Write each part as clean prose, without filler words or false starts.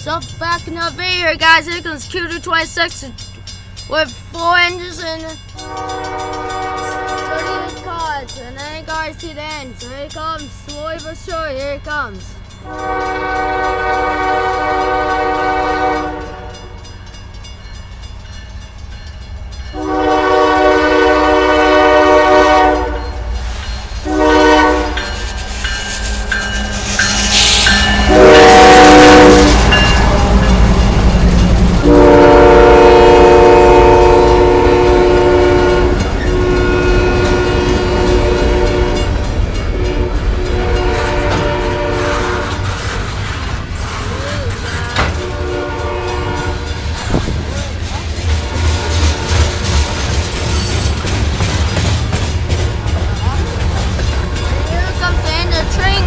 So back in the video here, guys. Here comes Q326 with 4 engines and 38 cars. And then you guys see the end. So here it comes, slowly but surely, here it comes.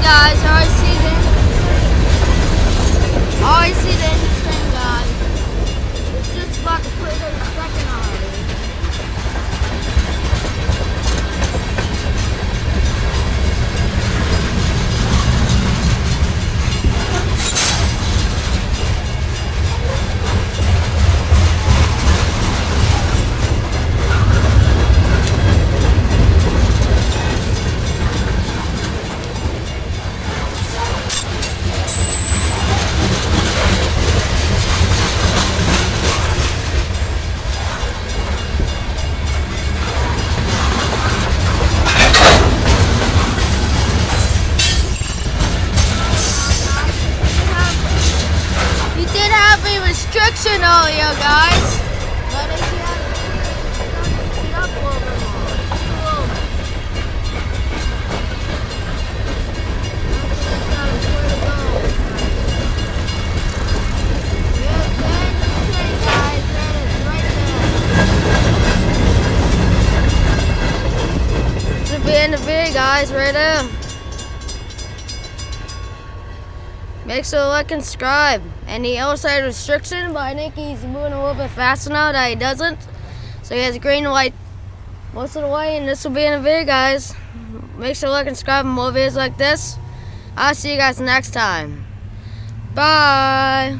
Guys, I see the train, guys. It's just about to put it in a second already. Restriction earlier, guys. But if you have it up a little bit more. Just a little bit. Guys. There it is, right there. This will be in the video, guys, right there. Make sure to like and subscribe. And the outside restriction, but I think he's moving a little bit faster now that he doesn't. So he has a green light most of the way, and this will be in the video, guys. Make sure to like and subscribe for more videos like this. I'll see you guys next time. Bye.